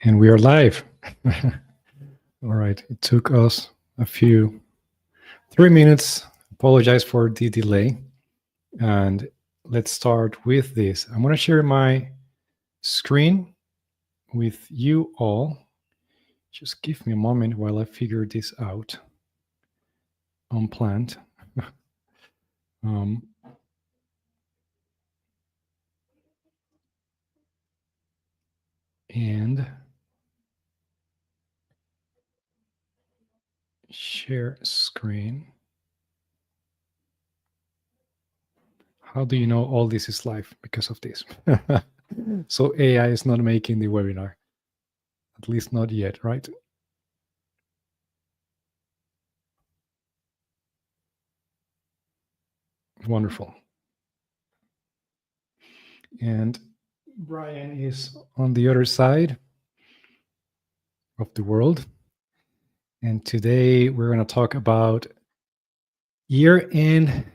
And we are live. All right. It took us a few 3 minutes. Apologize for the delay. And let's start with this. I'm going to share my screen with you all. Just give me a moment while I figure this out. Unplanned. um, and share screen. How do you know all this is live? Because of this. So AI is not making the webinar, at least not yet, right? Wonderful. And Brian is on the other side of the world. And today we're going to talk about year-end,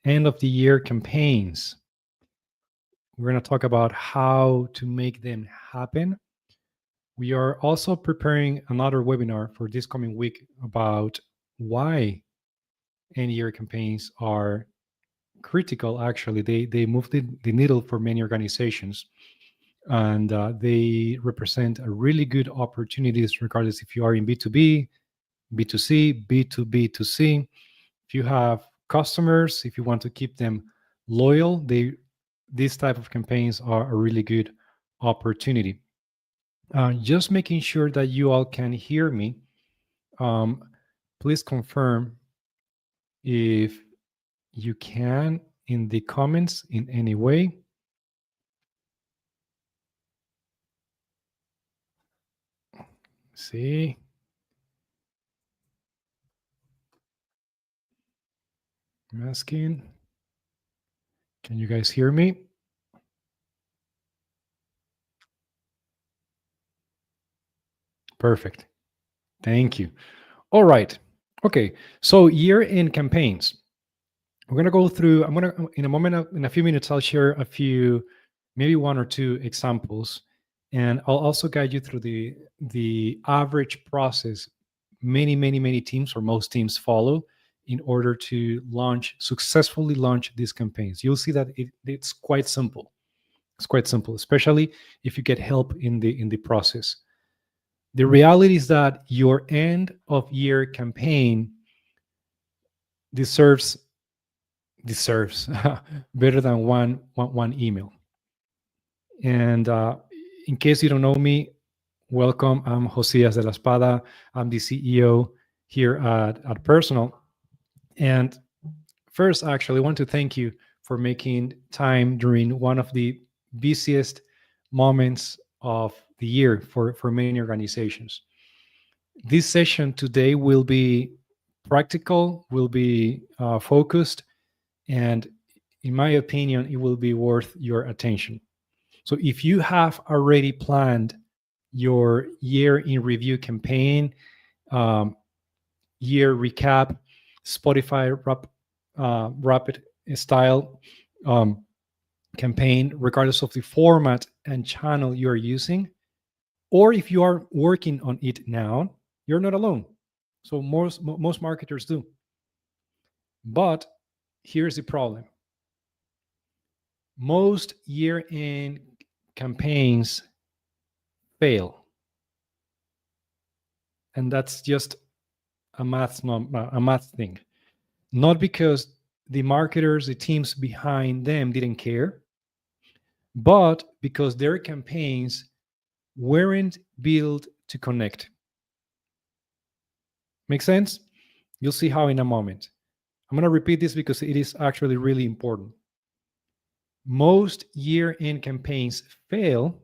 end of the year campaigns. We're going to talk about how to make them happen. We are also preparing another webinar for this coming week about why end-year campaigns are critical. Actually, they move the needle for many organizations. And they represent a really good opportunities, regardless if you are in B2B, B2C, B2B2C. If you have customers, if you want to keep them loyal, these type of campaigns are a really good opportunity. Just making sure that you all can hear me. Please confirm if you can in the comments in any way. See. I'm asking. Can you guys hear me? Perfect. Thank you. All right. Okay. So year-end campaigns. We're going to go through, I'm going to, in a moment, in a few minutes, I'll share a few, maybe one or two examples. And I'll also guide you through the average process many teams or most teams follow in order to successfully launch these campaigns. You'll see that it's quite simple. It's quite simple, especially if you get help in the process. The reality is that your end of year campaign deserves better than one email. And in case you don't know me, welcome. I'm Josias de la Espada. I'm the CEO here at Pirsonal. And first, actually, I want to thank you for making time during one of the busiest moments of the year for many organizations. This session today will be practical, will be focused, and in my opinion, it will be worth your attention. So if you have already planned your year in review campaign, year recap, Spotify rapid style campaign, regardless of the format and channel you're using, or if you are working on it now, you're not alone. So most marketers do. But here's the problem. Most year-end campaigns fail. And that's just a math thing. Not because the marketers, the teams behind them didn't care, but because their campaigns weren't built to connect. Make sense? You'll see how in a moment. I'm going to repeat this because it is actually really important. Most year-end campaigns fail.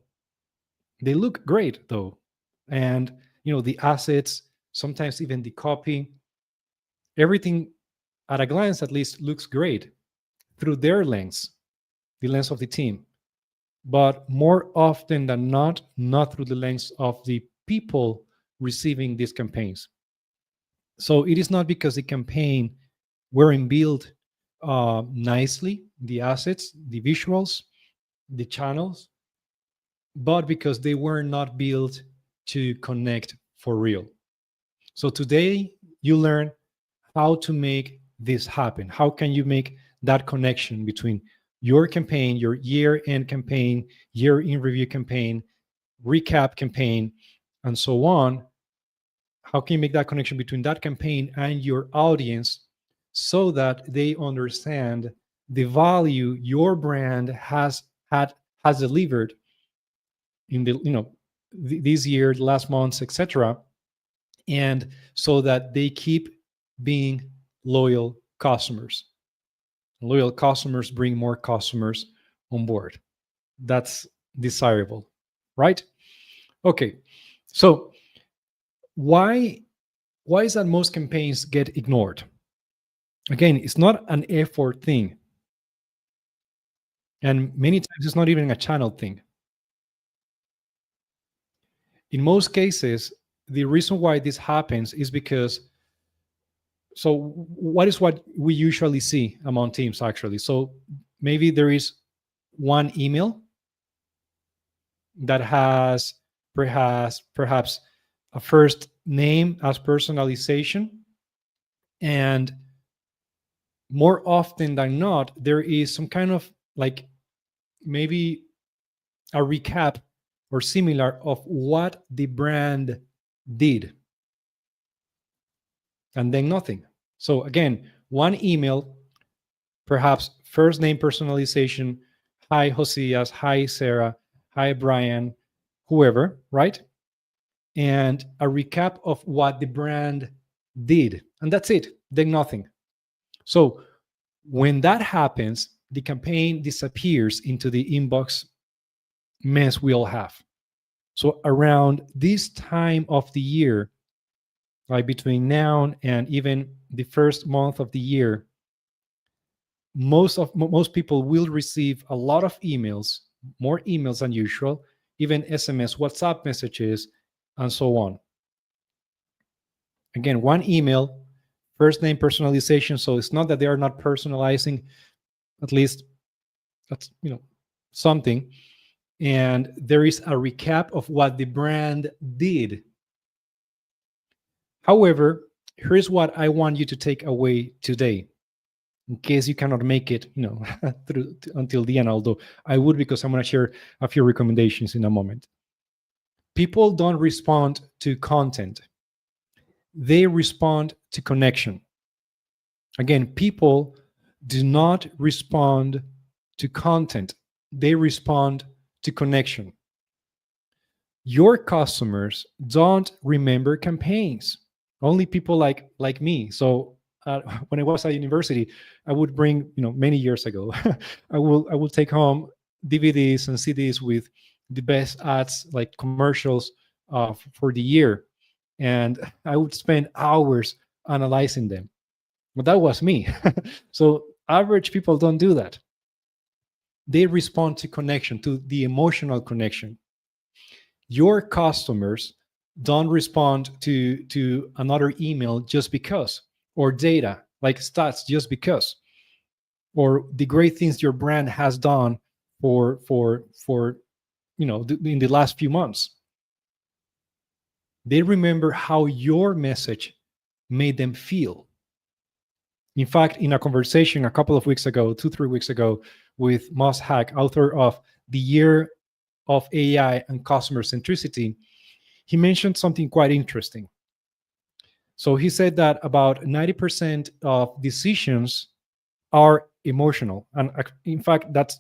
They look great though. And the assets, sometimes even the copy, everything at a glance at least looks great through their lens, the lens of the team. But more often than not through the lens of the people receiving these campaigns. So it is not because the campaign weren't built nicely, the assets, the visuals, the channels, but because they were not built to connect for real. So today you learn how to make this happen. How can you make that connection between your campaign, your year end campaign, year in review campaign, recap campaign, and so on? How can you make that connection between that campaign and your audience so that they understand the value your brand has delivered in the this year, last months, etc., and so that they keep being loyal customers. Loyal customers bring more customers on board. That's desirable, right? Okay, so why is that most campaigns get ignored? Again, it's not an effort thing, and many times it's not even a channel thing. In most cases, the reason why this happens is because, so what is what we usually see among teams actually? So maybe there is one email that has perhaps a first name as personalization, and more often than not there is some kind of like maybe a recap or similar of what the brand did, and then nothing. So again, one email, perhaps first name personalization, hi Josias, hi Sarah, hi Brian, whoever, right? And a recap of what the brand did. And that's it, then nothing. So when that happens, the campaign disappears into the inbox mess we all have. So around this time of the year, like between now and even the first month of the year, most people will receive a lot of emails, more emails than usual, even SMS, WhatsApp messages, and so on. Again, one email, first name personalization. So it's not that they are not personalizing, at least that's something. And there is a recap of what the brand did. However, here's what I want you to take away today, in case you cannot make it, until the end. Although I would, because I'm going to share a few recommendations in a moment. People don't respond to content; they respond to connection. Again, people do not respond to content; they respond to connection. Your customers don't remember campaigns. Only people like me. So when I was at university, I would bring, many years ago, I will take home DVDs and CDs with the best ads, like commercials, for the year, and I would spend hours analyzing them. But that was me. So average people don't do that. They respond to connection, to the emotional connection. Your customers don't respond to another email just because, or data like stats just because, or the great things your brand has done for in the last few months. They remember how your message made them feel. In fact, in a conversation a couple of weeks ago, 2-3 weeks ago, with Moss Hack, author of The Year of AI and Customer Centricity, he mentioned something quite interesting. So he said that about 90% of decisions are emotional, and in fact, that's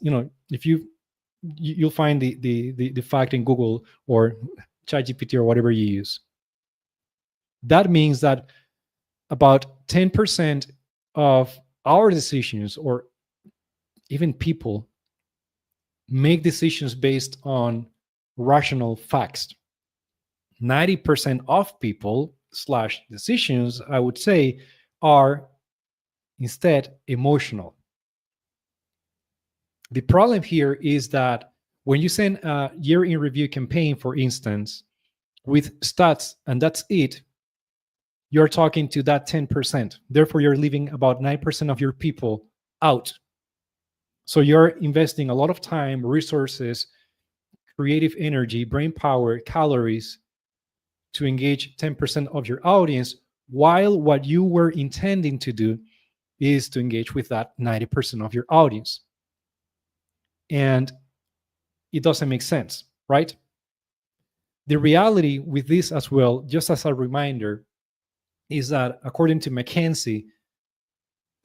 if you'll find the fact in Google or ChatGPT or whatever you use. That means that about 10% of our decisions, or even people, make decisions based on rational facts. 90% of people / decisions, I would say, are instead emotional. The problem here is that when you send a year in review campaign, for instance, with stats and that's it, you're talking to that 10%. Therefore, you're leaving about 9% of your people out. So you're investing a lot of time, resources, creative energy, brain power, calories to engage 10% of your audience, while what you were intending to do is to engage with that 90% of your audience. And it doesn't make sense, right? The reality with this as well, just as a reminder, is that according to McKinsey,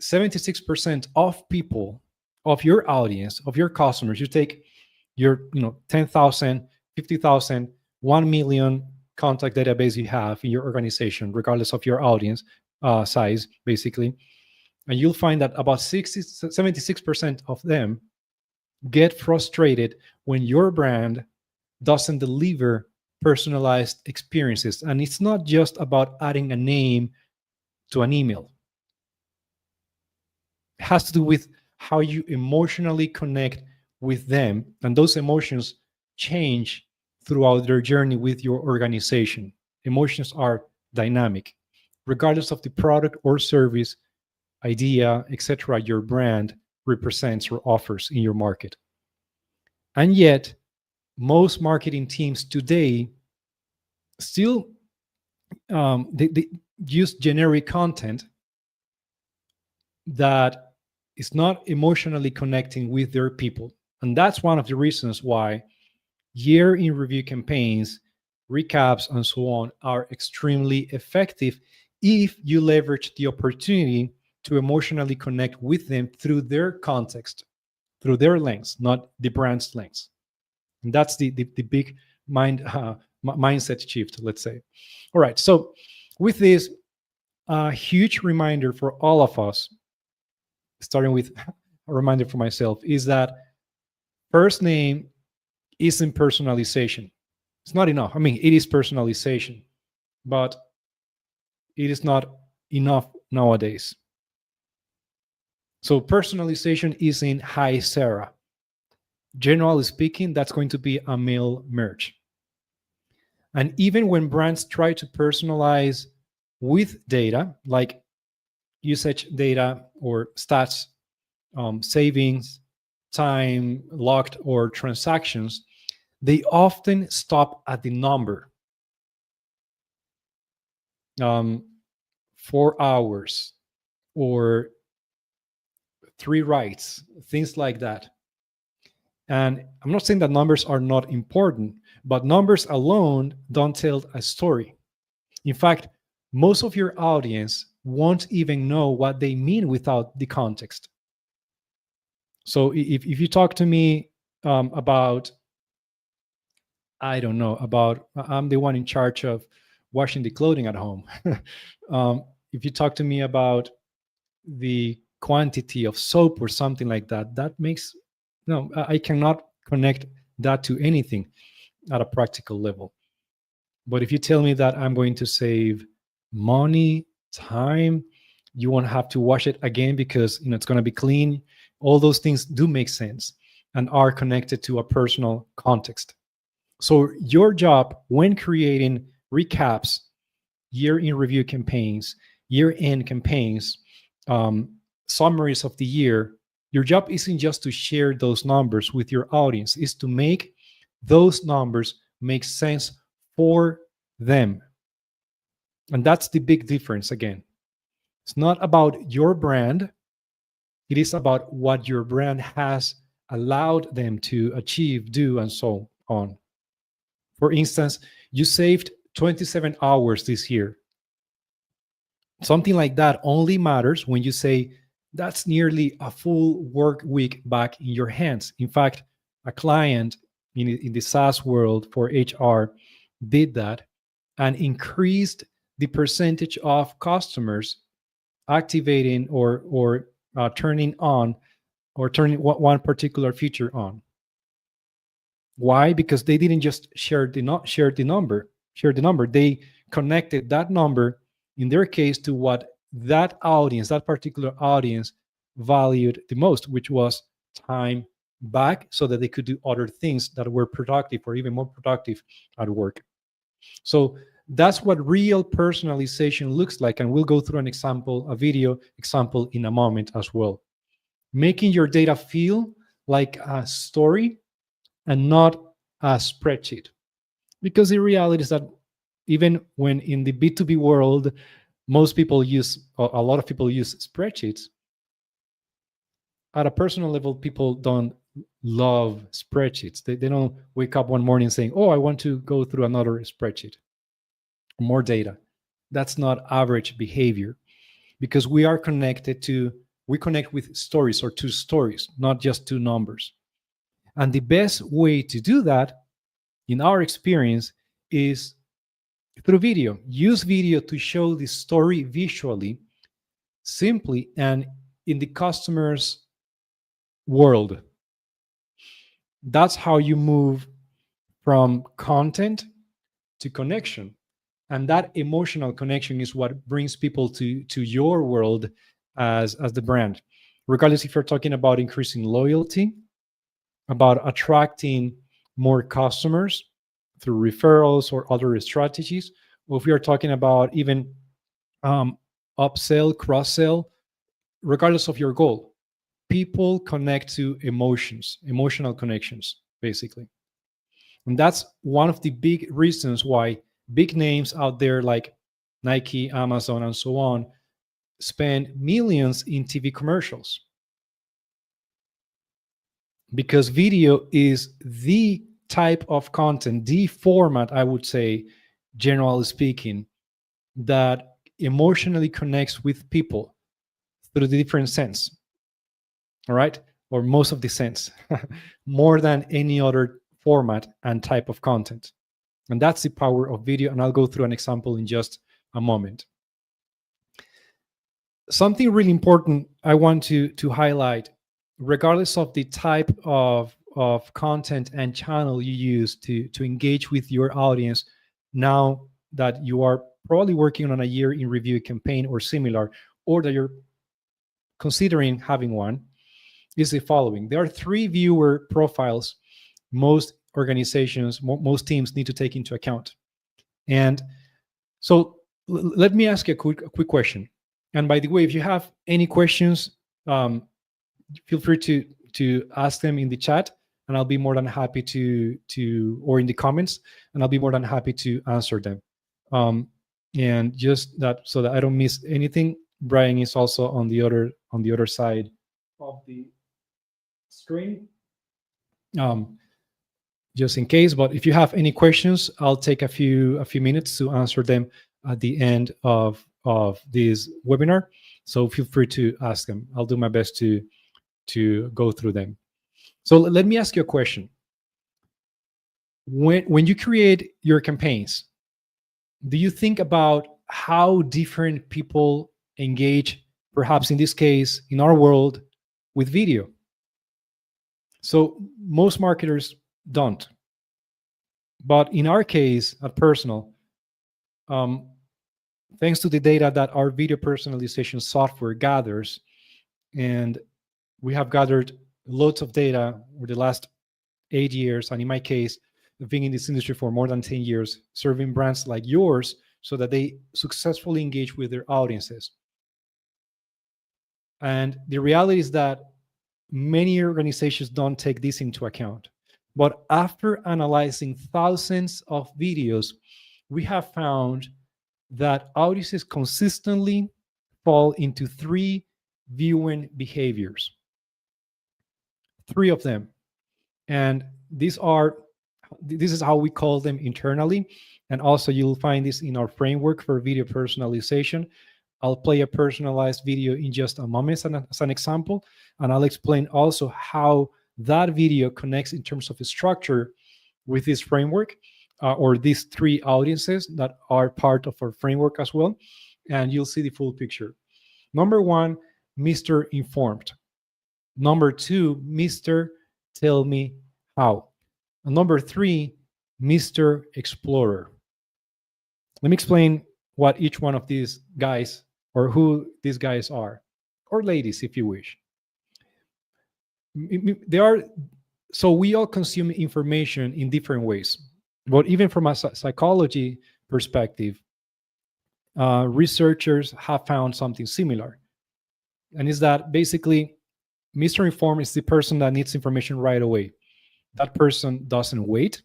76% of people, of your audience, of your customers, you take your 10,000, 50,000, 1 million contact database you have in your organization, regardless of your audience size, basically, and you'll find that about 76% of them get frustrated when your brand doesn't deliver personalized experiences. And it's not just about adding a name to an email. It has to do with how you emotionally connect with them. And those emotions change throughout their journey with your organization. Emotions are dynamic. Regardless of the product or service, idea, etc., your brand represents or offers in your market. And yet, most marketing teams today still they use generic content that is not emotionally connecting with their people. And that's one of the reasons why year in review campaigns, recaps, and so on are extremely effective if you leverage the opportunity to emotionally connect with them through their context, through their lens, not the brand's lens. And that's the big mindset shift, let's say. All right. So with this, a huge reminder for all of us, starting with a reminder for myself, is that first name isn't personalization. It's not enough. I mean, it is personalization, but it is not enough nowadays. So personalization is in Hi Sarah. Generally speaking, that's going to be a male merge. And even when brands try to personalize with data, like usage data or stats, savings, time locked, or transactions, they often stop at the number. 4 hours or 3 rights, things like that. And I'm not saying that numbers are not important, but numbers alone don't tell a story. In fact, most of your audience won't even know what they mean without the context. So if you talk to me about, I don't know, about I'm the one in charge of washing the clothing at home. If you talk to me about the quantity of soap or something like that, that makes, no, I cannot connect that to anything at a practical level. But if you tell me that I'm going to save money, time, you won't have to wash it again because it's going to be clean. All those things do make sense and are connected to a personal context. So your job when creating recaps, year in review campaigns, year end campaigns, summaries of the year, your job isn't just to share those numbers with your audience, it's to make those numbers make sense for them. And that's the big difference again. It's not about your brand, it is about what your brand has allowed them to achieve, do, and so on. For instance, you saved 27 hours this year. Something like that only matters when you say that's nearly a full work week back in your hands. In fact, a client in the SaaS world for HR did that and increased the percentage of customers activating or turning on or turning one particular feature on. Why? Because they didn't just share the number. They connected that number, in their case, to what that audience, that particular audience, valued the most, which was time back, so that they could do other things that were productive or even more productive at work. So that's what real personalization looks like, and we'll go through an example, a video example in a moment as well. Making your data feel like a story and not a spreadsheet. Because the reality is that Even when in the B2B world, most people use, a lot of people use spreadsheets. At a personal level, people don't love spreadsheets. They don't wake up one morning saying, oh, I want to go through another spreadsheet, more data. That's not average behavior, because we connect with stories, or two stories, not just two numbers. And the best way to do that, in our experience, is through video. Use video to show the story visually, simply, and in the customer's world. That's how you move from content to connection. And that emotional connection is what brings people to your world as the brand. Regardless if you're talking about increasing loyalty, about attracting more customers through referrals or other strategies, or if we are talking about even upsell, cross sell, regardless of your goal, people connect to emotions, emotional connections, basically. And that's one of the big reasons why big names out there like Nike, Amazon, and so on spend millions in TV commercials. Because video is the type of content, the format, I would say, generally speaking, that emotionally connects with people through the different sense. All right? Or most of the sense, more than any other format and type of content. And that's the power of video. And I'll go through an example in just a moment. Something really important I want to highlight, regardless of the type of content and channel you use to engage with your audience, now that you are probably working on a year in review campaign or similar, or that you're considering having one, is the following. There are 3 viewer profiles most organizations, most teams need to take into account. And so let me ask you a quick question. And by the way, if you have any questions, feel free to ask them in the chat, and I'll be more than happy to or in the comments, and I'll be more than happy to answer them. And just that, so that I don't miss anything, Brian is also on the other side of the screen, just in case. But if you have any questions, I'll take a few minutes to answer them at the end of this webinar. So feel free to ask them. I'll do my best to go through them. So let me ask you a question. When you create your campaigns, do you think about how different people engage, perhaps in this case, in our world, with video? So most marketers don't. But in our case, at Pirsonal, thanks to the data that our video personalization software gathers, and we have gathered loads of data over the last 8 years, and in my case, being in this industry for more than 10 years, serving brands like yours so that they successfully engage with their audiences. And the reality is that many organizations don't take this into account. But after analyzing thousands of videos, we have found that audiences consistently fall into 3 viewing behaviors. 3 of them. And this is how we call them internally. And also you'll find this in our framework for video personalization. I'll play a personalized video in just a moment as an example. And I'll explain also how that video connects in terms of a structure with this framework, or these 3 audiences that are part of our framework as well. And you'll see the full picture. Number 1, Mr. Informed. Number 2, Mr. Tell Me How. And number 3, Mr. Explorer. Let me explain what each one of these guys, or who these guys are, or ladies, if you wish. So we all consume information in different ways. But even from a psychology perspective, researchers have found something similar. And is that basically Mr. Informed is the person that needs information right away. That person doesn't wait,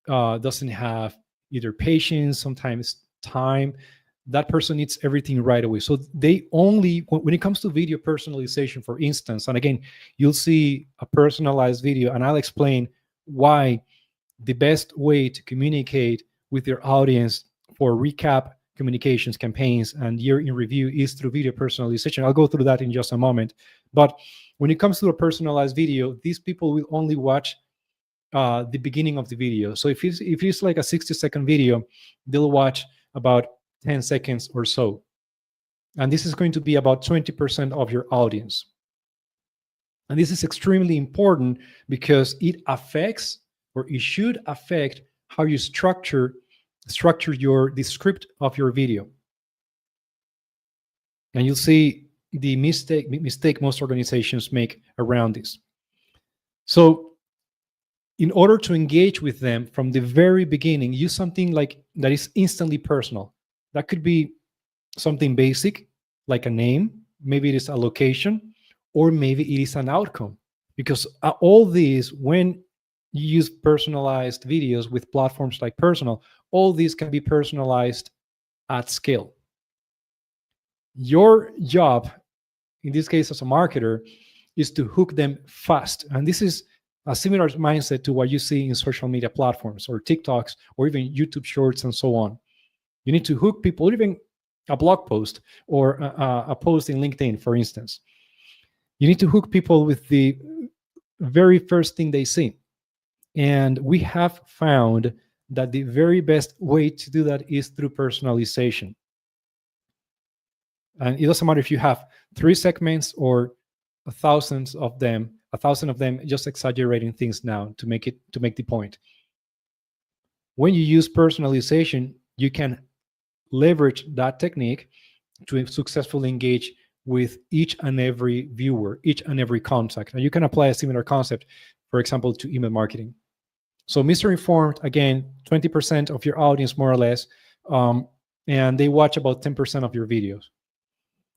doesn't have either patience, sometimes time. That person needs everything right away. So they only, when it comes to video personalization, for instance, and again, you'll see a personalized video, and I'll explain why the best way to communicate with your audience for recap communications campaigns and year in review is through video personalization. I'll go through that in just a moment. But when it comes to a personalized video, these people will only watch the beginning of the video. So if it's like a 60-second video, they'll watch about 10 seconds or so. And this is going to be about 20% of your audience. And this is extremely important because it affects, or it should affect, how you structure the script of your video. And you'll see the mistake most organizations make around this. So in order to engage with them from the very beginning, use something like that is instantly personal. That could be something basic, like a name. Maybe it is a location, or maybe it is an outcome. Because all these, when you use personalized videos with platforms like Pirsonal, all these can be personalized at scale. Your job, in this case as a marketer, is to hook them fast. And this is a similar mindset to what you see in social media platforms or TikToks or even YouTube Shorts and so on. You need to hook people, even a blog post or a post in LinkedIn, for instance. You need to hook people with the very first thing they see. And we have found that the very best way to do that is through personalization. And it doesn't matter if you have 3 segments or thousands of them, 1,000 of them, just exaggerating things now to make the point. When you use personalization, you can leverage that technique to successfully engage with each and every viewer, each and every contact. And you can apply a similar concept, for example, to email marketing. So Mr. Informed, again, 20% of your audience, more or less, and they watch about 10% of your videos.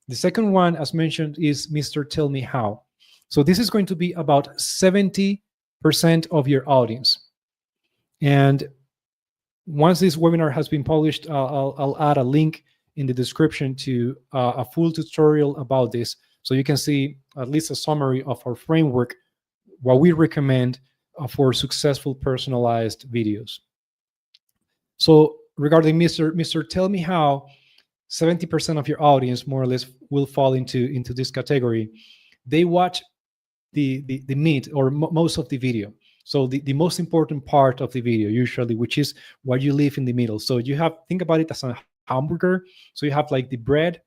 The second one, as mentioned, is Mr. Tell Me How. So this is going to be about 70% of your audience. And once this webinar has been published, I'll add a link in the description to a full tutorial about this, so you can see at least a summary of our framework, what we recommend for successful personalized videos. So regarding Mr. Tell Me How, 70% of your audience, more or less, will fall into this category. They watch the meat or most of the video. So the most important part of the video, usually, which is what you leave in the middle. So you have, think about it as a hamburger. So you have like the bread,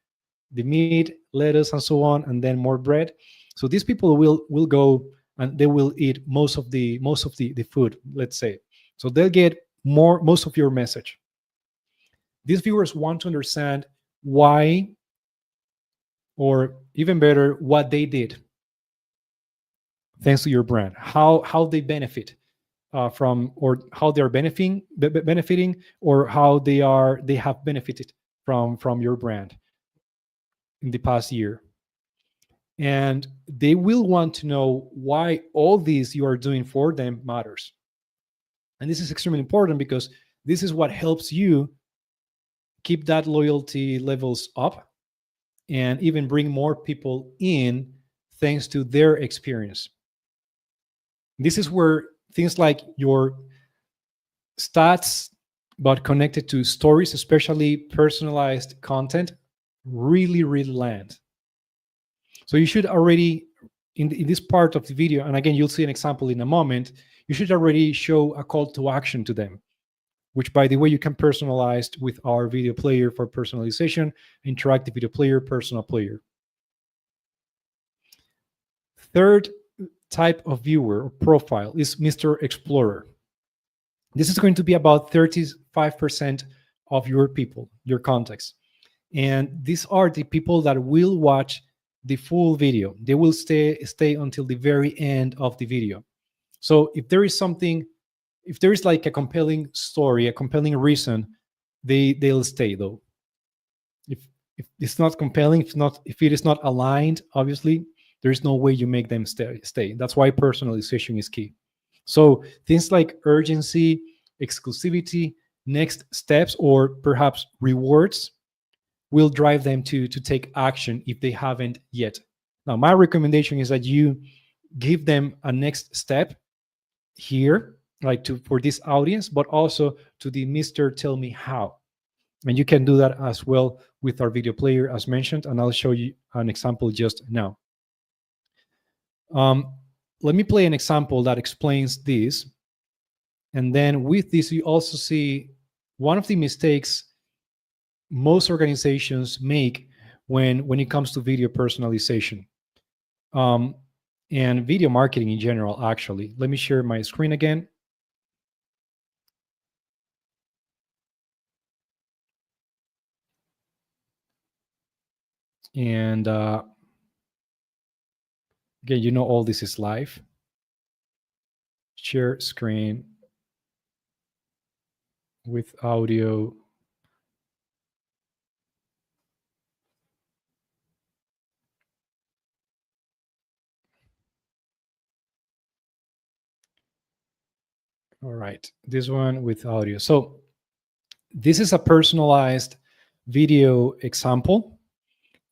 the meat, lettuce, and so on, and then more bread. So these people will go and they will eat most of the food, let's say. So they'll get most of your message. These viewers want to understand why, or even better, what they did thanks to your brand, how they benefit from, or how they're benefiting, or how they have benefited from your brand in the past year. And they will want to know why all these you are doing for them matters. And this is extremely important because this is what helps you keep that loyalty levels up and even bring more people in thanks to their experience. This is where things like your stats, but connected to stories, especially personalized content, really land. So you should already, in this part of the video, and again, you'll see an example in a moment, you should already show a call to action to them, which, by the way, you can personalize with our video player for personalization, interactive video player, personal player. Third type of viewer or profile is Mr. Explorer. This is going to be about 35% of your people, your contacts. And these are the people that will watch the full video. They will stay until the very end of the video. So if there is something, if there is like a compelling story, a compelling reason, they'll stay though. If it's not compelling, if it is not aligned, obviously, there's no way you make them stay. That's why personalization is key. So things like urgency, exclusivity, next steps or perhaps rewards will drive them to take action if they haven't yet. Now, my recommendation is that you give them a next step here, like to for this audience, but also to the Mr. Tell Me How. And you can do that as well with our video player, as mentioned, and I'll show you an example just now. Um, Let me play an example that explains this. And then with this, you also see one of the mistakes most organizations make when it comes to video personalization um, and video marketing in general, actually. Let me share my screen again. And again, you know all this is live. Share screen with audio. All right, this one with audio. So this is a personalized video example.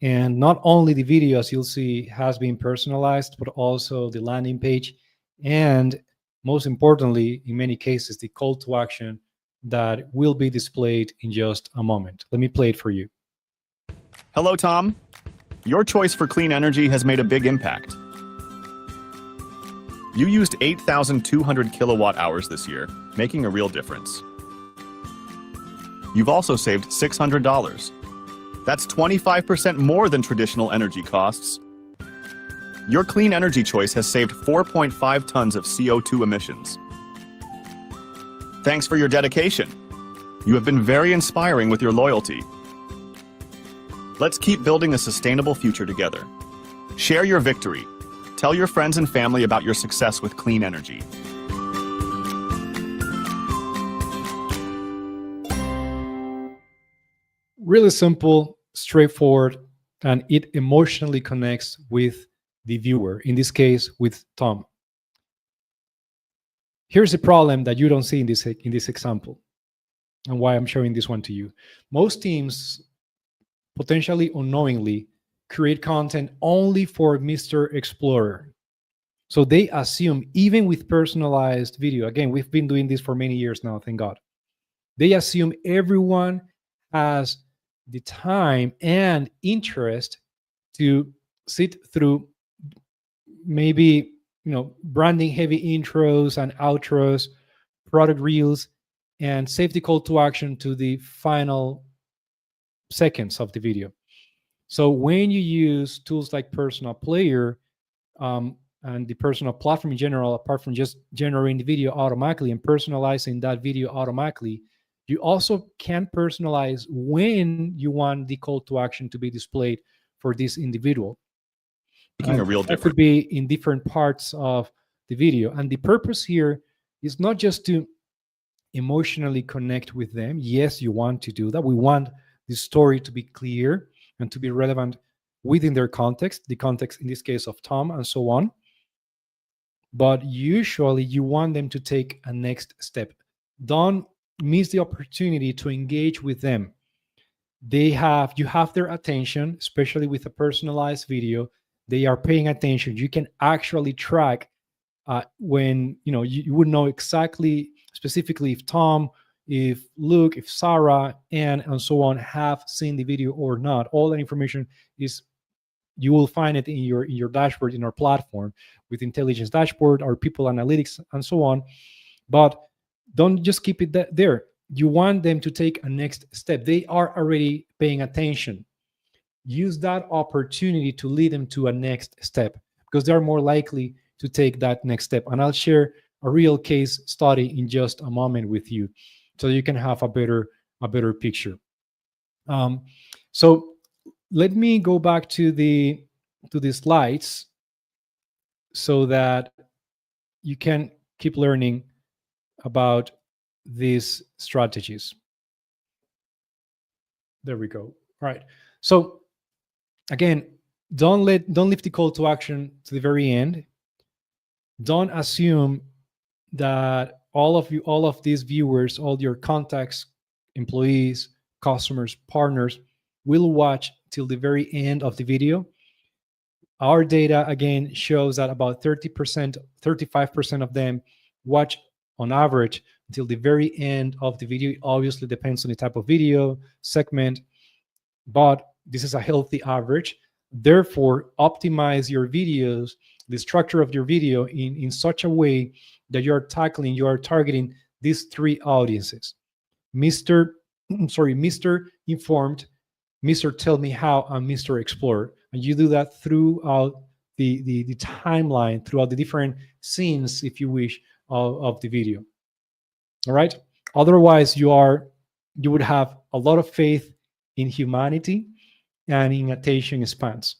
And not only the video, as you'll see, has been personalized, but also the landing page. And most importantly, in many cases, the call to action that will be displayed in just a moment. Let me play it for you. Hello, Tom. Your choice for clean energy has made a big impact. You used 8,200 kilowatt hours this year, making a real difference. You've also saved $600. That's 25% more than traditional energy costs. Your clean energy choice has saved 4.5 tons of CO2 emissions. Thanks for your dedication. You have been very inspiring with your loyalty. Let's keep building a sustainable future together. Share your victory. Tell your friends and family about your success with clean energy. Really simple, straightforward, and it emotionally connects with the viewer, in this case, with Tom. Here's a problem that you don't see in this example, and why I'm showing this one to you. Most teams, potentially unknowingly, create content only for Mr. Explorer. So they assume, even with personalized video, again, we've been doing this for many years now, thank God. They assume everyone has the time and interest to sit through maybe branding heavy intros and outros, product reels, and save the call to action to the final seconds of the video. So when you use tools like Personal Player and the Personal platform in general, apart from just generating the video automatically and personalizing that video automatically, you also can personalize when you want the call to action to be displayed for this individual. Making a real That difference. could be in different parts of the video. And the purpose here is not just to emotionally connect with them. Yes, you want to do that. We want the story to be clear and to be relevant within their context, the context in this case of Tom and so on. But usually you want them to take a next step. Don't miss the opportunity to engage with them. You have their attention, especially with a personalized video. They are paying attention. You can actually track when you would know exactly, specifically, if Tom, if Luke, if Sarah, and so on have seen the video or not. All that information you will find it in your dashboard in our platform with Intelligence Dashboard, our People Analytics, and so on. But don't just keep it there. You want them to take a next step. They are already paying attention. Use that opportunity to lead them to a next step, because they're more likely to take that next step. And I'll share a real case study in just a moment with you, so you can have a better picture. So let me go back to the slides so that you can keep learning about these strategies. There we go. All right. So again, don't leave the call to action to the very end. Don't assume that all of these viewers, all your contacts, employees, customers, partners will watch till the very end of the video. Our data again shows that about 30%, 35% of them watch on average until the very end of the video. It obviously depends on the type of video, segment, but this is a healthy average. Therefore, optimize your videos, the structure of your video in such a way that you are targeting these three audiences. Mr. Mr. Informed, Mr. Tell Me How, and Mr. Explorer. And you do that throughout the timeline, throughout the different scenes, if you wish, of the video. All right. Otherwise, you would have a lot of faith in humanity and in attention spans.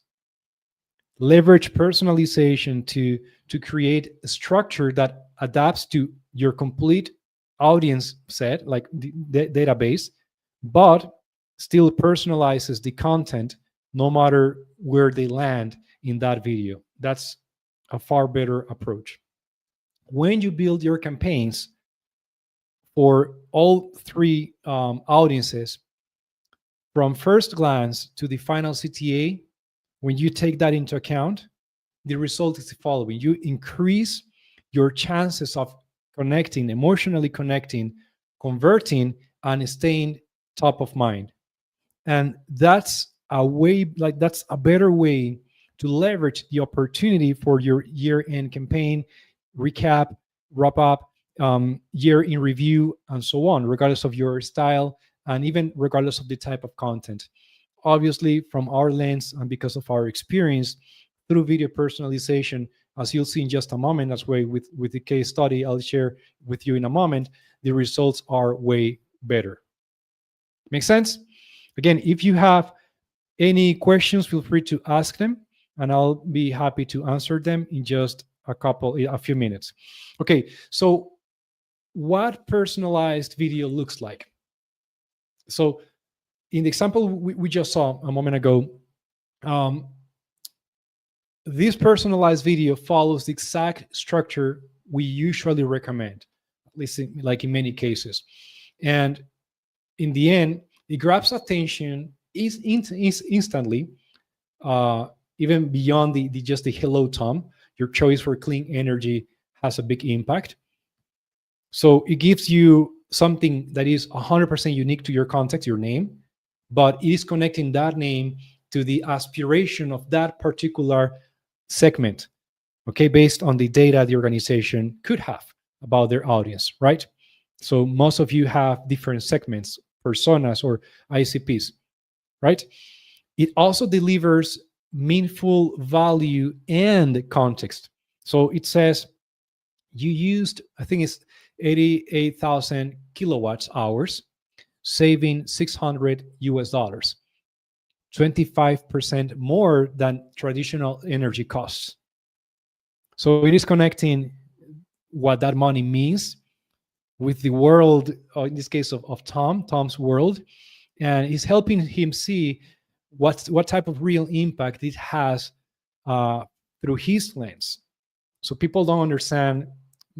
Leverage personalization to create a structure that adapts to your complete audience set, like the database, but still personalizes the content no matter where they land in that video. That's a far better approach. When you build your campaigns for all three audiences, from first glance to the final CTA, when you take that into account, the result is the following. You increase your chances of connecting, emotionally connecting, converting, and staying top of mind. And that's that's a better way to leverage the opportunity for your year-end campaign, recap, wrap up, year in review, and so on, regardless of your style and even regardless of the type of content. Obviously, from our lens and because of our experience through video personalization, as you'll see in just a moment, that's why with the case study I'll share with you in a moment, the results are way better. Make sense? Again, if you have any questions, feel free to ask them, and I'll be happy to answer them in just a few minutes. Okay, so what personalized video looks like. So in the example we just saw a moment ago, this personalized video follows the exact structure we usually recommend, at least like in many cases. And in the end, it grabs attention instantly, even beyond just the hello Tom. Your choice for clean energy has a big impact. So it gives you something that is 100% unique to your context, your name, but it is connecting that name to the aspiration of that particular segment, okay, based on the data the organization could have about their audience, right? So most of you have different segments, personas, or ICPs, right? It also delivers meaningful value and context. So it says you used, I think it's 88,000 kilowatts hours, saving $600 US, 25% more than traditional energy costs. So it is connecting what that money means with the world, or in this case of Tom's world, and is helping him see what type of real impact it has through his lens. So people don't understand,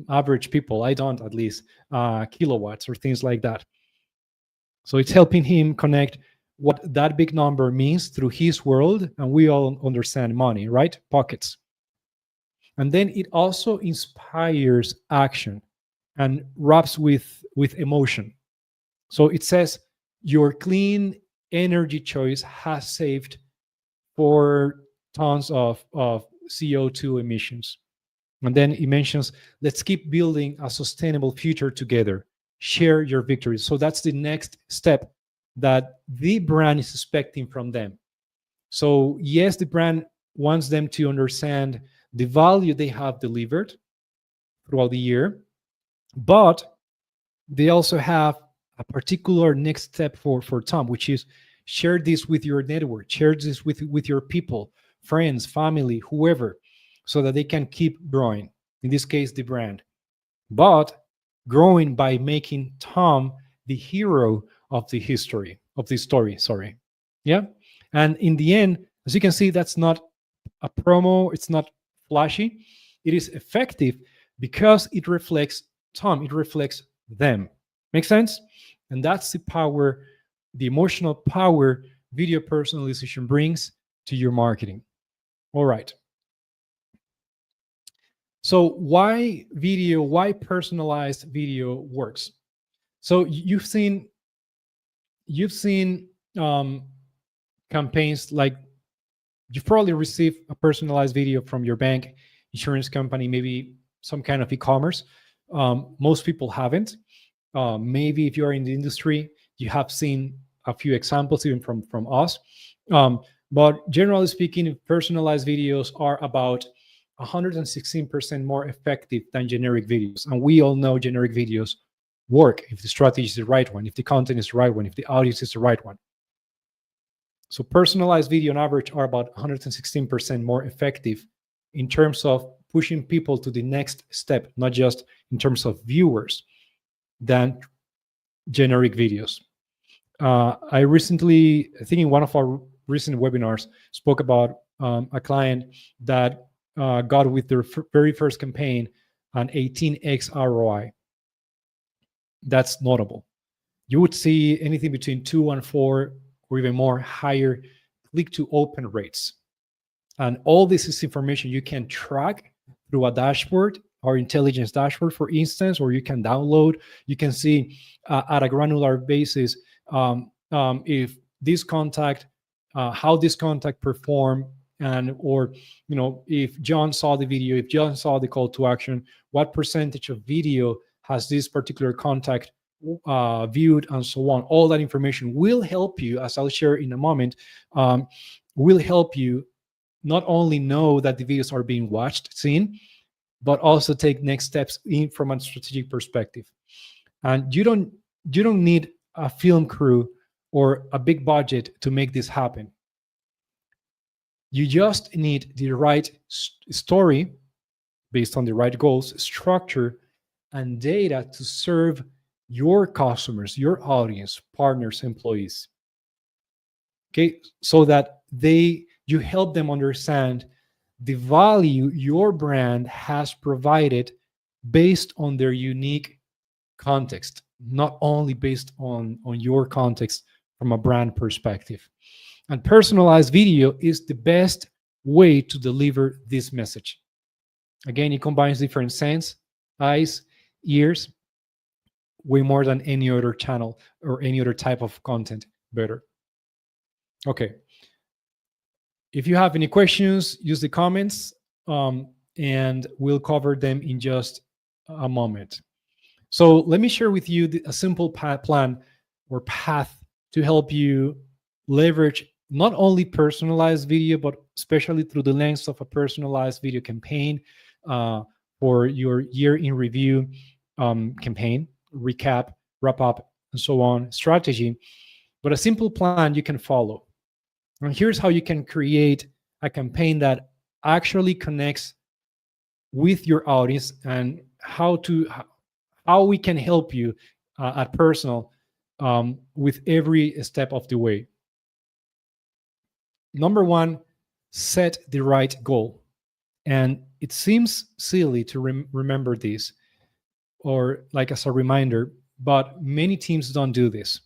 average people, I don't at least, kilowatts or things like that. So it's helping him connect what that big number means through his world, and we all understand money, right? Pockets. And then it also inspires action and wraps with emotion. So it says your clean energy choice has saved 4 tons of CO2 emissions. And then it mentions, let's keep building a sustainable future together. Share your victories. So that's the next step that the brand is expecting from them. So yes, the brand wants them to understand the value they have delivered throughout the year, but they also have a particular next step for Tom, which is share this with your network, share this with your people, friends, family, whoever, so that they can keep growing. In this case, the brand, but growing by making Tom the hero of the story. Sorry. Yeah. And in the end, as you can see, that's not a promo. It's not flashy. It is effective because it reflects Tom, it reflects them. Make sense? And that's the power, the emotional power video personalization brings to your marketing. All right. So why personalized video works? So you've seen um, campaigns like you've probably received a personalized video from your bank, insurance company, maybe some kind of e-commerce. Most people haven't. Maybe if you're in the industry, you have seen a few examples even from us. But generally speaking, personalized videos are about 116% more effective than generic videos. And we all know generic videos work if the strategy is the right one, if the content is the right one, if the audience is the right one. So personalized video on average are about 116% more effective in terms of pushing people to the next step, not just in terms of viewers, than generic videos. I recently, I think in one of our recent webinars, spoke about a client that got with their very first campaign an 18x ROI. That's notable. You would see anything between 2 and 4 or even more higher click to open rates. And all this is information you can track through a dashboard, our intelligence dashboard, for instance, or you can download. You can see at a granular basis if this contact, how this contact performed, and or if John saw the video, if John saw the call to action, what percentage of video has this particular contact viewed, and so on. All that information will help you, as I'll share in a moment, will help you not only know that the videos are being watched, seen, but also take next steps in from a strategic perspective. And you don't need a film crew or a big budget to make this happen. You just need the right story based on the right goals, structure, and data to serve your customers, your audience, partners, employees. Okay, so that you help them understand the value your brand has provided based on their unique context, not only based on your context from a brand perspective. And personalized video is the best way to deliver this message. Again, it combines different sense, eyes, ears, way more than any other channel or any other type of content better. Okay. If you have any questions, use the comments and we'll cover them in just a moment. So let me share with you a simple plan or path to help you leverage not only personalized video, but especially through the lens of a personalized video campaign for your year in review campaign, recap, wrap up, and so on strategy, but a simple plan you can follow. And here's how you can create a campaign that actually connects with your audience, and how we can help you at Pirsonal with every step of the way. Number one, set the right goal. And it seems silly to remember this, or like as a reminder, but many teams don't do this.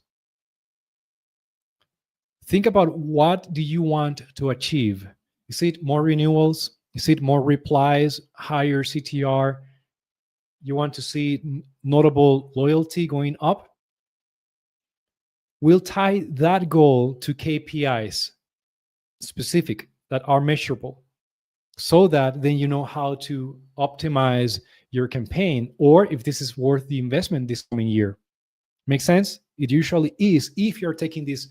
Think about, what do you want to achieve? Is it more renewals? Is it more replies, higher CTR? You want to see notable loyalty going up? We'll tie that goal to KPIs specific that are measurable, so that then you know how to optimize your campaign, or if this is worth the investment this coming year. Make sense? It usually is, if you're taking this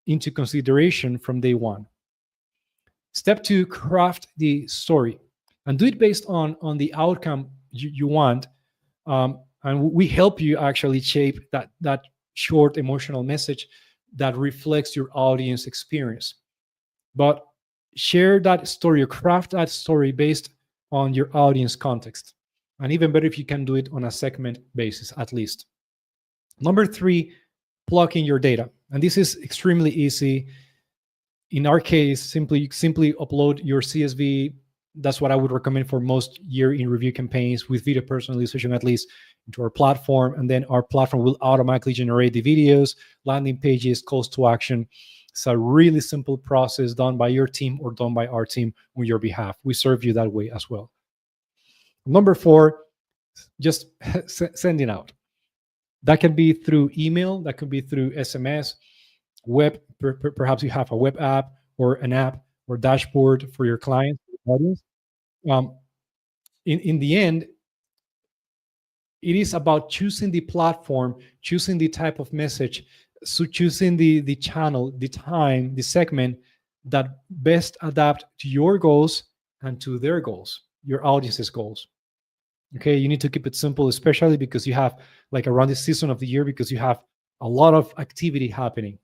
into consideration from day one. Step two, craft the story and do it based on the outcome you want. And we help you actually shape that short emotional message that reflects your audience experience. But share that story or craft that story based on your audience context. And even better if you can do it on a segment basis, at least. Number three, plug in your data. And this is extremely easy. In our case, simply upload your CSV. That's what I would recommend for most year in review campaigns with video personalization, at least. into our platform, and then our platform will automatically generate the videos, landing pages, calls to action. It's a really simple process done by your team or done by our team on your behalf. We serve you that way as well. Number 4, just sending out. That can be through email, that could be through SMS, web. Perhaps you have a web app or an app or dashboard for your clients, audience. Um, in the end, it is about choosing the platform, choosing the type of message, so choosing the channel, the time, the segment that best adapt to your goals and to their goals, your audience's goals. Okay, you need to keep it simple, especially because you have like around this season of the year, because you have a lot of activity happening.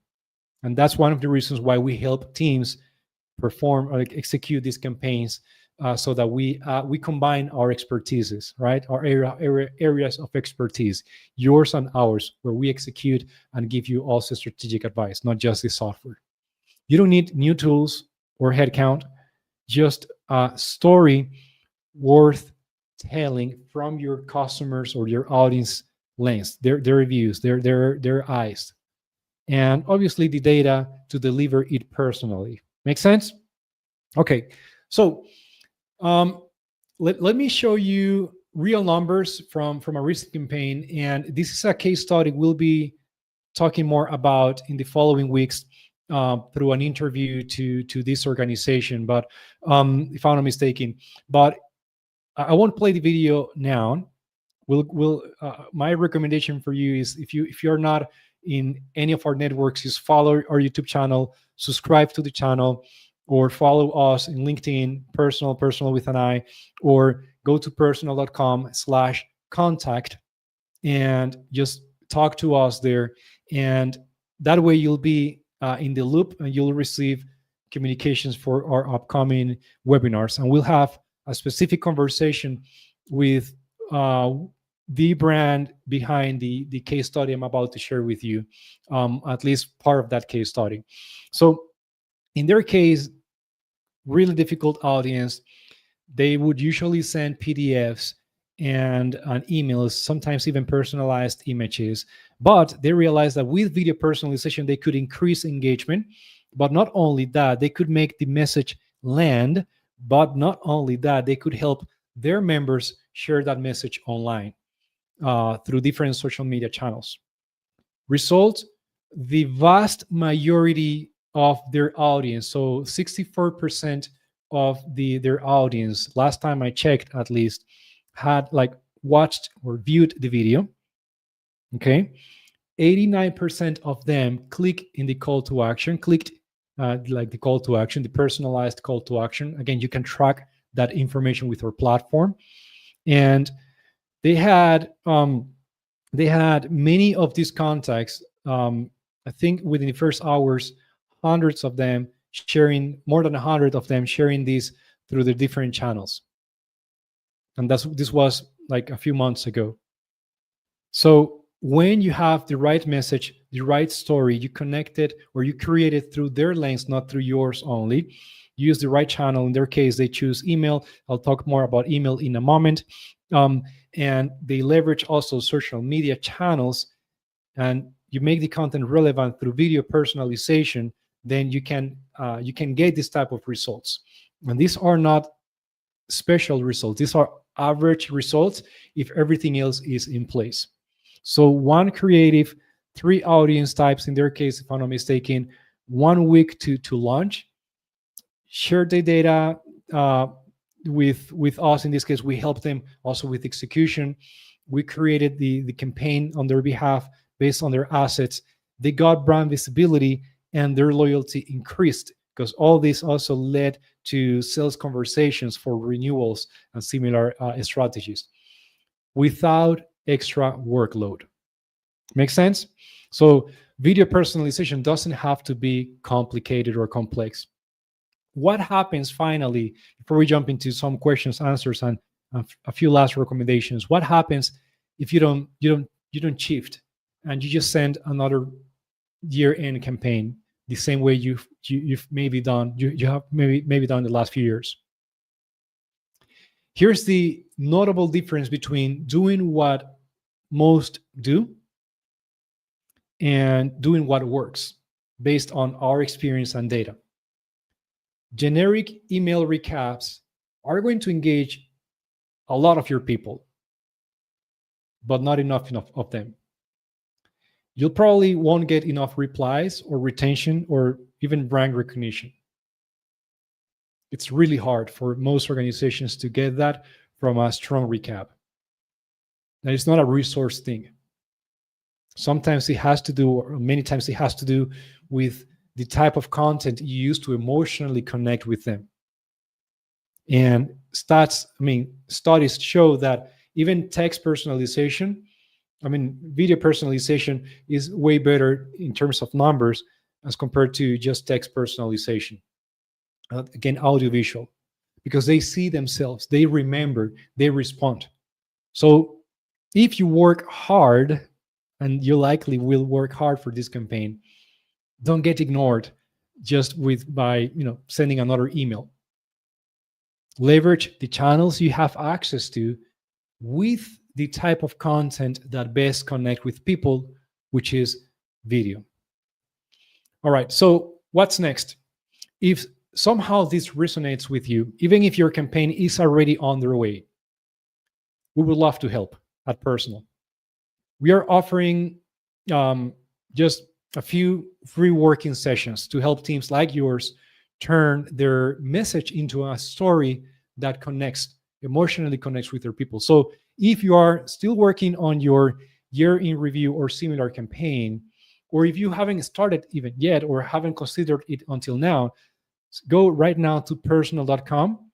And that's one of the reasons why we help teams perform or like execute these campaigns, so that we combine our expertises, right? Our areas of expertise, yours and ours, where we execute and give you also strategic advice, not just the software. You don't need new tools or headcount, just a story worth telling from your customers or your audience lens, their reviews, their eyes, and obviously the data to deliver it personally. Make sense? Okay, so let me show you real numbers from a recent campaign, and this is a case study we'll be talking more about in the following weeks, through an interview to this organization. But if I'm not mistaken, but I won't play the video now. We'll my recommendation for you is, if you're not in any of our networks, is follow our YouTube channel, subscribe to the channel, or follow us in LinkedIn, personal with an I, or go to personal.com/contact and just talk to us there. And that way you'll be in the loop, and you'll receive communications for our upcoming webinars. And we'll have a specific conversation with the brand behind the case study I'm about to share with you, at least part of that case study. So in their case, really difficult audience, they would usually send PDFs and emails, sometimes even personalized images. But they realized that with video personalization, they could increase engagement. But not only that, they could make the message land. But not only that, they could help their members share that message online through different social media channels. Result, the vast majority of their audience, so 64% of their audience, last time I checked at least, had like watched or viewed the video. Okay, 89% of them click in the call to action, clicked like the call to action, the personalized call to action. Again, you can track that information with our platform. And they had many of these contacts. I think within the first hours, hundreds of them sharing, more than 100 of them sharing these through the different channels. And this was like a few months ago. So when you have the right message, the right story, you connect it or you create it through their lens, not through yours only. Use the right channel. In their case, they choose email. I'll talk more about email in a moment. And they leverage also social media channels, and you make the content relevant through video personalization. Then you can get this type of results. And these are not special results. These are average results if everything else is in place. So one creative, 3 audience types, in their case, if I'm not mistaken, 1 week to launch. Share the data with us. In this case, we help them also with execution. We created the campaign on their behalf based on their assets. They got brand visibility and their loyalty increased, because all this also led to sales conversations for renewals and similar strategies without extra workload. Make sense? So video personalization doesn't have to be complicated or complex. What happens finally, before we jump into some questions, answers, and a few last recommendations? What happens if you don't shift and you just send another year-end campaign the same way you've maybe done you have maybe done the last few years? Here's the notable difference between doing what most do and doing what works based on our experience and data. Generic email recaps are going to engage a lot of your people, but not enough of them. You'll probably won't get enough replies or retention or even brand recognition. It's really hard for most organizations to get that from a strong recap. And it's not a resource thing. Sometimes it has to do, or many times it has to do with the type of content you use to emotionally connect with them. And studies show that even text personalization, video personalization is way better in terms of numbers as compared to just text personalization. Again, audiovisual, because they see themselves, they remember, they respond. So if you work hard, and you likely will work hard for this campaign, don't get ignored just by sending another email. Leverage the channels you have access to with the type of content that best connect with people, which is video. All right, so what's next? If somehow this resonates with you, even if your campaign is already underway, we would love to help at Pirsonal. We are offering just a few free working sessions to help teams like yours turn their message into a story that emotionally connects with their people. So if you are still working on your year in review or similar campaign, or if you haven't started even yet or haven't considered it until now, go right now to Pirsonal.com,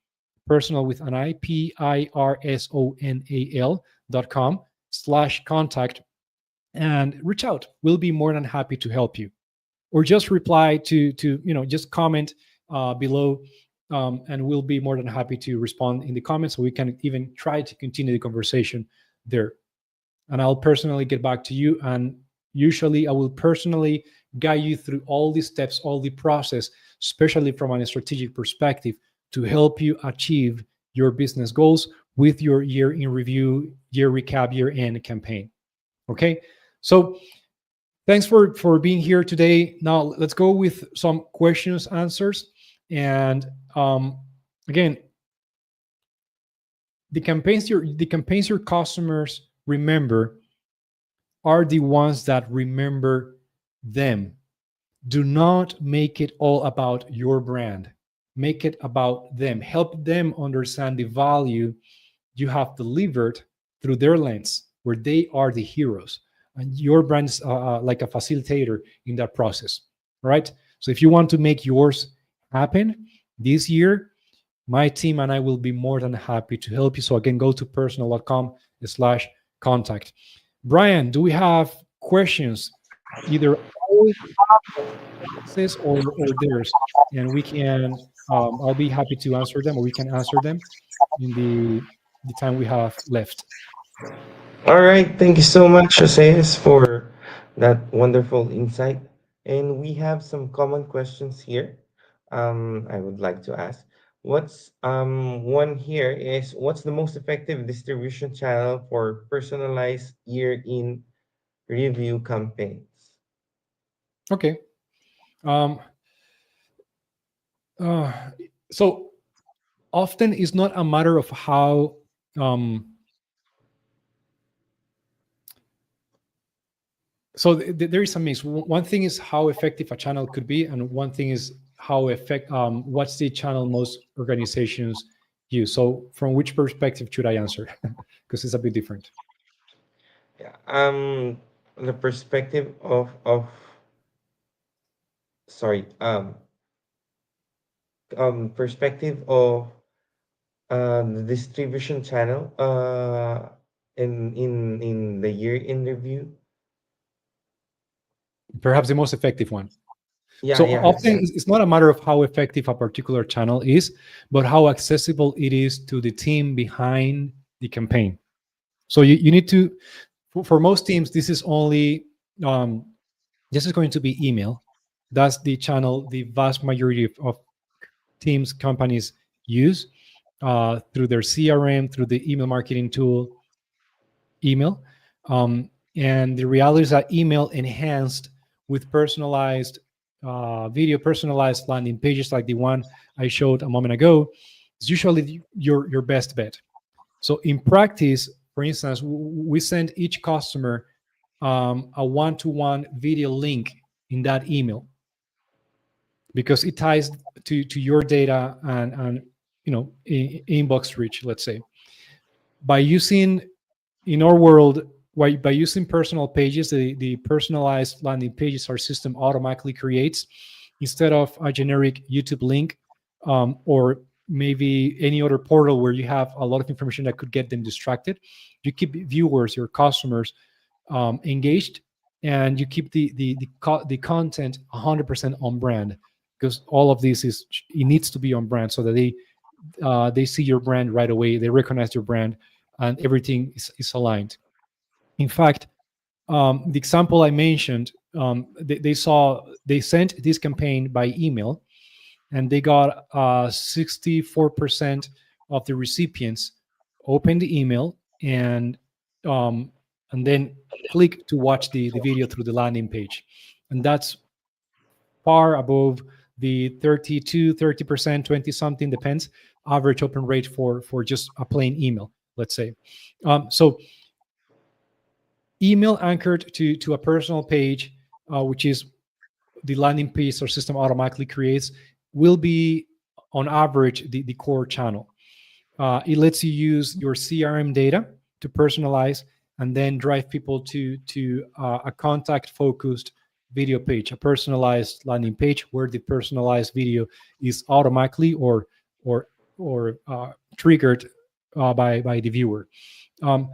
Pirsonal with an I, Pirsonal.com/contact, and reach out. We'll be more than happy to help you. Or just reply to just comment below, and we'll be more than happy to respond in the comments, so we can even try to continue the conversation there. And I'll personally get back to you, and usually I will personally guide you through all the steps, all the process, especially from a strategic perspective, to help you achieve your business goals with your year in review, year recap, year end campaign. Okay, so thanks for being here today. Now let's go with some questions, answers, and again, the campaigns your customers remember are the ones that remember them. Do not make it all about your brand. Make it about them. Help them understand the value you have delivered through their lens, where they are the heroes. And your brand is like a facilitator in that process. All right. So if you want to make yours happen this year, my team and I will be more than happy to help you. So again, go to Pirsonal.com/contact. Brian, do we have questions, either ours or theirs? And we can, I'll be happy to answer them, or we can answer them in the time we have left. All right, thank you so much, Jose, for that wonderful insight. And we have some common questions here. I would like to ask. What's one here is what's the most effective distribution channel for personalized year in review campaigns? Okay. Um, uh, so often it's not a matter of how there is a mix. One thing is how effective a channel could be, and one thing is what's the channel most organizations use. So from which perspective should I answer? Because it's a bit different. Yeah. The perspective of sorry perspective of the distribution channel in the year in review. Perhaps the most effective one. Yeah, So yeah, often yeah. it's not a matter of how effective a particular channel is, but how accessible it is to the team behind the campaign. So you need to, for most teams, this is going to be email. That's the channel the vast majority of teams, companies use through their CRM, through the email marketing tool, email. And the reality is that email enhanced with personalized video, personalized landing pages like the one I showed a moment ago is usually your best bet. So in practice, for instance, we send each customer a one-to-one video link in that email because it ties to your data and inbox reach, let's say. By using in our world, by using personal pages, the personalized landing pages our system automatically creates instead of a generic YouTube link, or maybe any other portal where you have a lot of information that could get them distracted. You keep viewers, your customers, engaged, and you keep the content 100% on brand, because all of this it needs to be on brand so that they see your brand right away, they recognize your brand, and everything is aligned. In fact, the example I mentioned, they sent this campaign by email, and they got 64% of the recipients open the email um, and then click to watch the video through the landing page, and that's far above the 32, 30%, 20 something, depends, average open rate for just a plain email, let's say. So email anchored to a personal page, which is the landing page our system automatically creates, will be on average the core channel. It lets you use your CRM data to personalize and then drive people to a contact focused video page, a personalized landing page where the personalized video is automatically or triggered by the viewer. Um,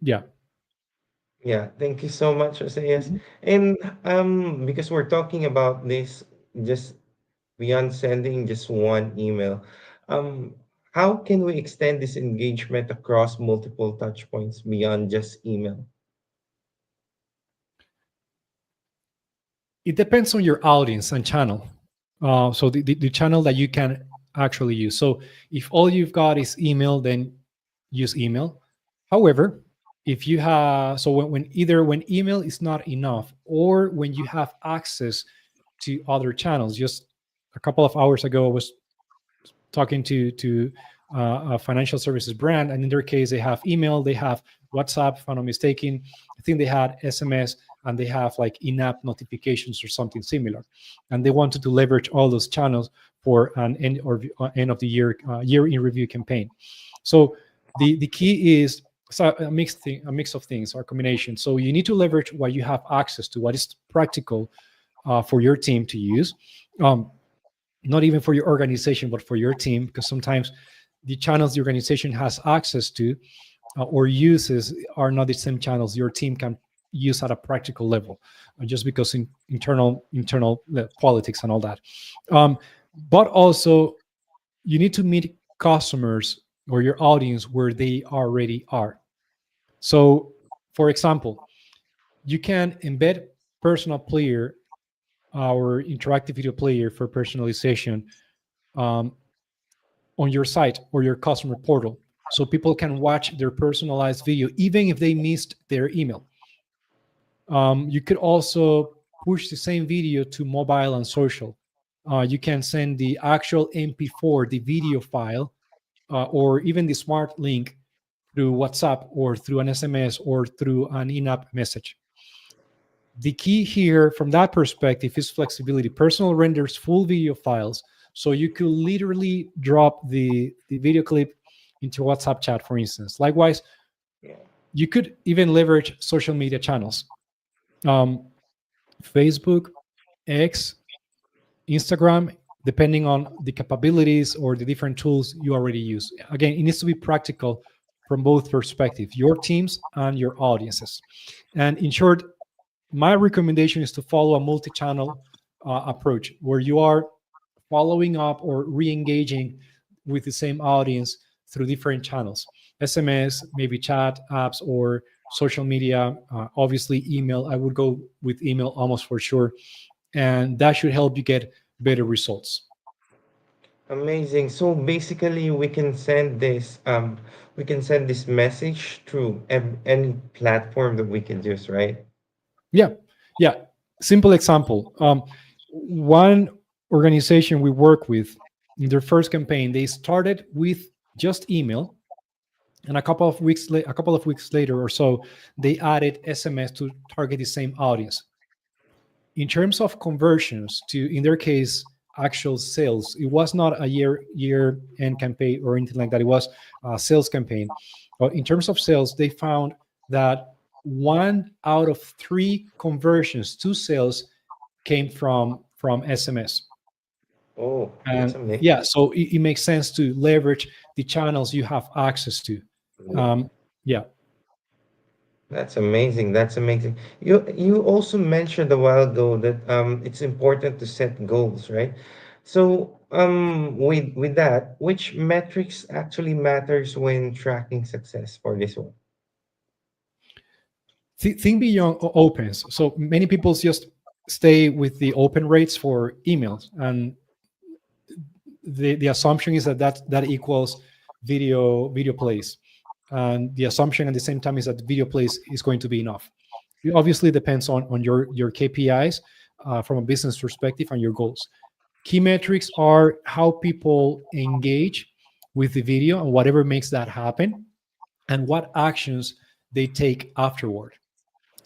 yeah. Yeah, thank you so much, Jose. Mhm. And because we're talking about this just beyond sending just one email, um, how can we extend this engagement across multiple touch points beyond just email? It depends on your audience and channel. So the channel that you can actually use. So if all you've got is email, then use email. However, if you have, so when email is not enough, or when you have access to other channels. Just a couple of hours ago, I was talking to a financial services brand, and in their case, they have email, they have WhatsApp, if I'm not mistaken. I think they had SMS, and they have like in-app notifications or something similar, and they wanted to leverage all those channels for an end of the year year in review campaign. So the key is a mix of things, or combination. So you need to leverage what you have access to, what is practical for your team to use. Um, Not even for your organization, but for your team, because sometimes the channels the organization has access to or uses are not the same channels your team can use at a practical level, just because internal politics and all that. Um, but also, you need to meet customers or your audience where they already are. So, for example, you can embed personal player, our interactive video player for personalization, um, on your site or your customer portal, so people can watch their personalized video even if they missed their email. You could also push the same video to mobile and social. You can send the actual MP4, the video file, or even the smart link through WhatsApp or through an SMS or through an in-app message. The key here from that perspective is flexibility. Personal renders full video files, so you could literally drop the video clip into WhatsApp chat, for instance. Likewise, Yeah. you could even leverage social media channels, um, Facebook, X, Instagram, depending on the capabilities or the different tools you already use. Again, it needs to be practical from both perspectives, your teams and your audiences. And in short, my recommendation is to follow a multi-channel approach where you are following up or re-engaging with the same audience through different channels: SMS, maybe chat apps, or social media. Obviously email, I would go with email almost for sure, and that should help you get better results. Amazing. So basically, we can send this message through any platform that we can use, right? Yeah, yeah. Simple example. One organization we work with in their first campaign, they started with just email, and a couple of weeks later or so, they added SMS to target the same audience. In terms of conversions to, in their case, actual sales, it was not a year end campaign or anything like that. It was a sales campaign. But in terms of sales, they found that one out of three conversions to sales came from SMS. Oh, that's And amazing. yeah, so it makes sense to leverage the channels you have access to. um, yeah. That's amazing. That's amazing. You also mentioned a while ago that it's important to set goals, right? So with that, which metrics actually matters when tracking success for this one? Think beyond opens. So many people just stay with the open rates for emails, and the assumption is that that equals video plays, and the assumption at the same time is that video plays is going to be enough. It obviously depends on your KPIs from a business perspective and your goals. Key metrics are how people engage with the video and whatever makes that happen, and what actions they take afterward.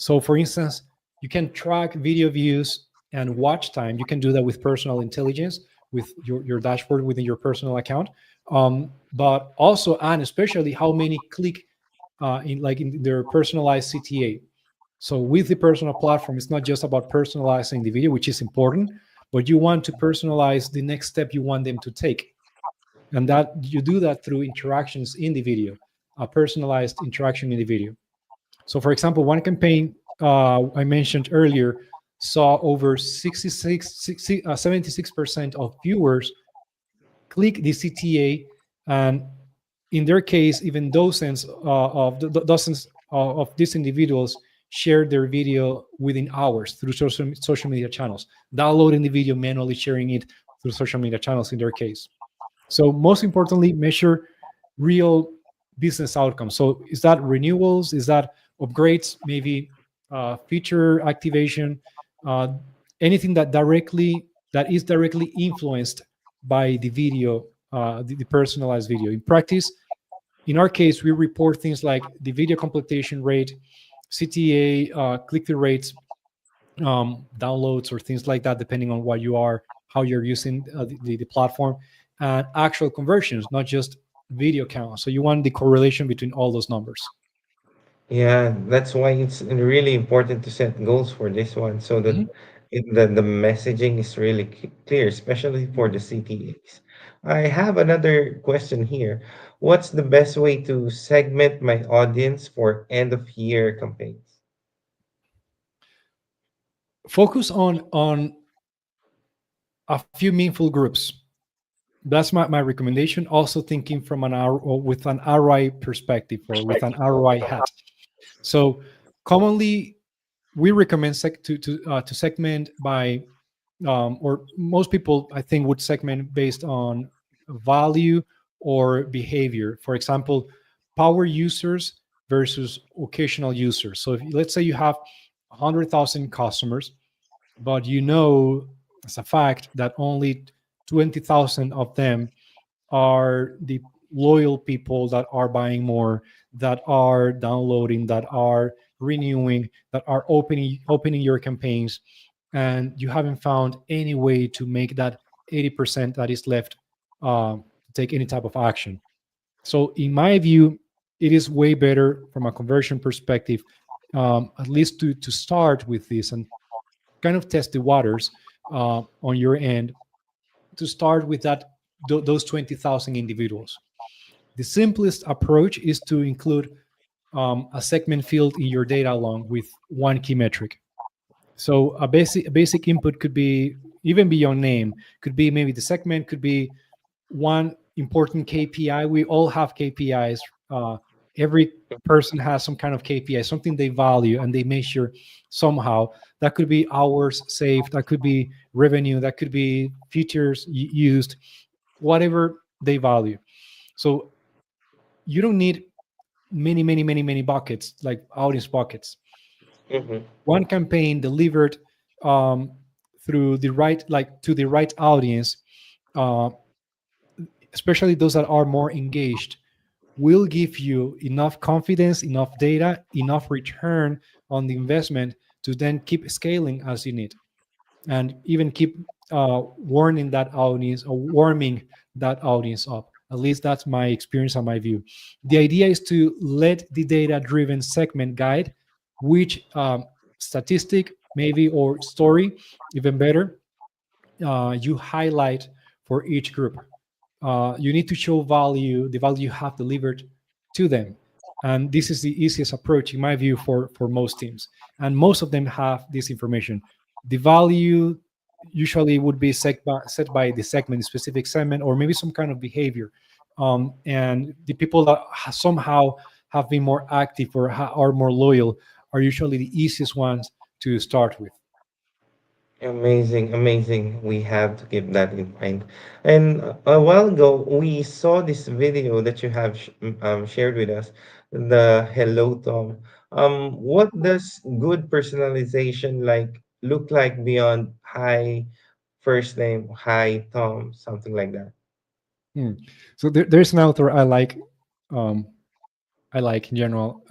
So, for instance, you can track video views and watch time. You can do that with personal intelligence, with your dashboard within your personal account, but also and especially how many click in their personalized CTA. So, with the personal platform, it's not just about personalizing the video, which is important, but you want to personalize the next step you want them to take, and that you do that through interactions in the video, a personalized interaction in the video. So, for example, one campaign I mentioned earlier saw over 76% of viewers click the CTA, and in their case, even dozens of these individuals shared their video within hours through social media channels, downloading the video manually, sharing it through social media channels in their case. So most importantly, measure real business outcomes. So is that renewals? Is that upgrades? Maybe feature activation? Uh, Anything that is directly influenced by the video, the personalized video. In practice, in our case, we report things like the video completion rate, CTA, click-through rates, downloads, or things like that, depending on what you are, how you're using the platform, and actual conversions, not just video count. So you want the correlation between all those numbers. Yeah, that's why it's really important to set goals for this one so that Mhm. the messaging is really clear, especially for the CTAs. I have another question here. What's the best way to segment my audience for end of year campaigns? Focus on a few meaningful groups. That's my recommendation. Also thinking from an R or with an ROI perspective or with an ROI hat. So commonly we recommend to segment by or most people I think would segment based on value or behavior. For example, power users versus occasional users. So if let's say you have 100,000 customers, but you know as a fact that only 20,000 of them are the loyal people that are buying more, that are downloading, that are renewing, that are opening your campaigns, and you haven't found any way to make that 80% that is left to take any type of action. So, in my view, it is way better from a conversion perspective, at least to start with this and kind of test the waters on your end, to start with those 20,000 individuals. The simplest approach is to include a segment field in your data along with one key metric. So a basic input could be even beyond name, could be maybe the segment, could be one important KPI. We all have KPIs. Every person has some kind of KPI, something they value and they measure somehow. That could be hours saved, that could be revenue, that could be features used. whatever they value. So you don't need many buckets, like audience buckets. Mm-hmm. One campaign delivered um, through the right, like to the right audience, uh, especially those that are more engaged, will give you enough confidence, enough data, enough return on the investment to then keep scaling as you need, and even keep warning that audience, or warming that audience up. At least that's my experience and my view. The idea is to let the data driven segment guide which statistic, maybe, or story, even better, you highlight for each group. You need to show value, the value you have delivered to them. And this is the easiest approach, in my view, for most teams. And most of them have this information. The value usually would be set by the segment, the specific segment, or maybe some kind of behavior. And the people that somehow have been more active or are more loyal are usually the easiest ones to start with. Amazing, amazing. We have to keep that in mind. And a while ago, we saw this video that you have shared with us, the Hello Tom. What does good personalization like look like beyond hi, first name, hi Tom, something like that? Hmm. So there's an author um, I like in general,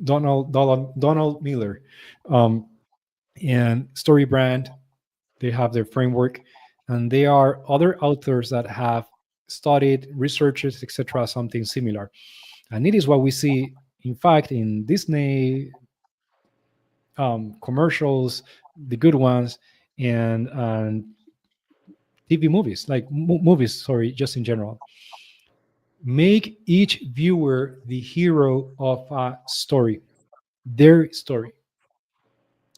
Donald Miller, um, and Story Brand. They have their framework, and there are other authors that have studied, researches, etc., something similar. And it is what we see, in fact, in Disney commercials, the good ones, and TV movies, like movies. Sorry, just in general. Make each viewer the hero of a story, their story.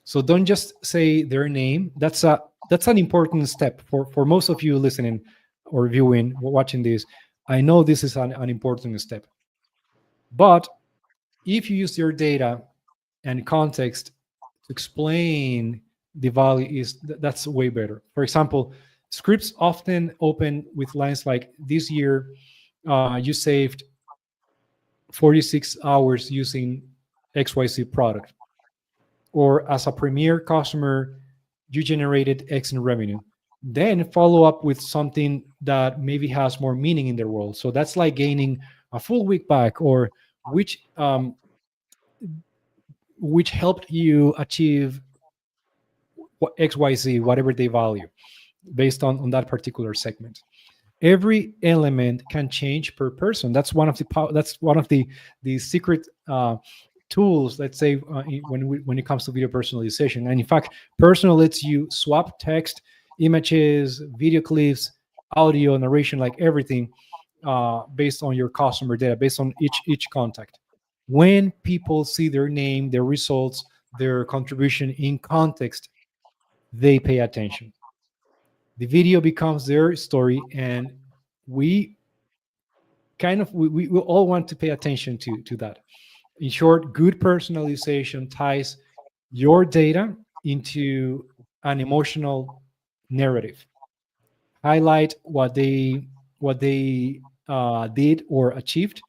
So don't just say their name. That's an important step for most of you listening or viewing, watching this. I know this is an important step. But if you use your data and context to explain the value, that's way better. For example, scripts often open with lines like, "This year, you saved 46 hours using XYZ product," or, "As a premier customer, you generated X in revenue." Then follow up with something that maybe has more meaning in their world. So that's like gaining a full week back, or which helped you achieve what XYZ, whatever they value, based on that particular segment. Every element can change per person. That's one of the secret tools, let's say, when it comes to video personalization. And in fact, Personal lets you swap text, images, video clips, audio, narration, like everything, based on your customer data, based on each contact. When people see their name, their results, their contribution in context, they pay attention. The video becomes their story, and we we all want to pay attention to that. In short, good personalization ties your data into an emotional narrative. Highlight what they did or achieved,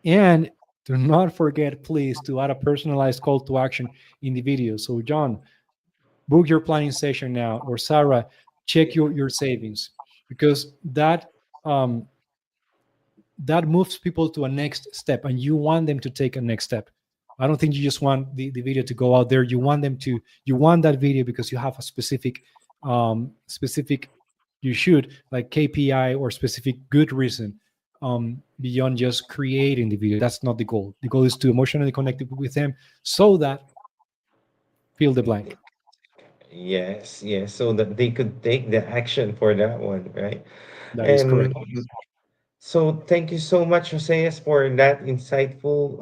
and do not forget, please, to add a personalized call to action in the video. So, John, book your planning session now, or Sarah, check your savings, because um, that moves people to a next step, and you want them to take a next step. I don't think you just want the video to go out there. You want that video because you have a specific, you should, like, KPI or specific good reason, beyond just creating the video. That's not the goal. The goal is to emotionally connect with them, so that, fill the blank. Yes, yes, so that they could take the action for that one, right? That is And correct. so thank you so much, Joseas, for that insightful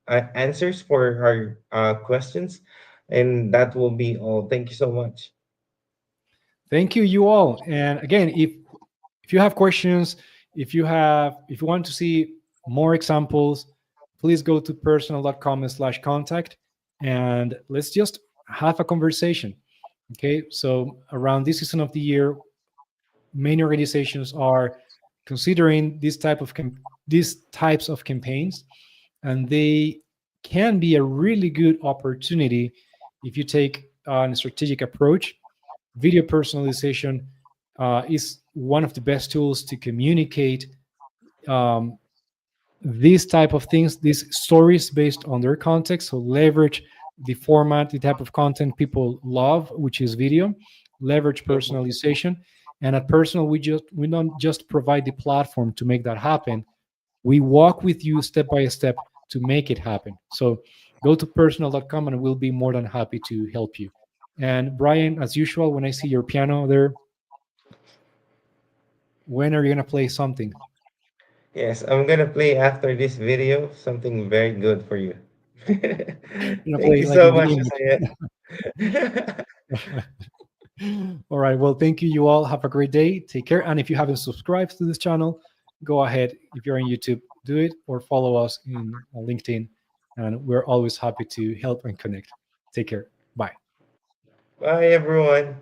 answers for our questions. And that will be all. Thank you so much. Thank you, you all. And again, if you have questions, if you want to see more examples, please go to personal.com/contact, and let's just have a conversation. Okay, so around this season of the year, many organizations are considering these types of campaigns, and they can be a really good opportunity if you take a strategic approach. Video personalization is one of the best tools to communicate um, these type of things, these stories based on their context. So leverage the format, the type of content people love, which is video. Leverage Mhm. personalization. And at Personal, we don't just provide the platform to make that happen. We walk with you step by step to make it happen. So go to personal.com and we'll be more than happy to help you. And Brian, as usual, when I see your piano there, when are you gonna play something? Yes, I'm gonna play after this video something very good for you. You're gonna Thank play you like so in much, the Isaiah. image. All right. Well, thank you. You all have a great day. Take care. And if you haven't subscribed to this channel, go ahead. If you're on YouTube, do it or follow us in on LinkedIn. And we're always happy to help and connect. Take care. Bye. Bye, everyone.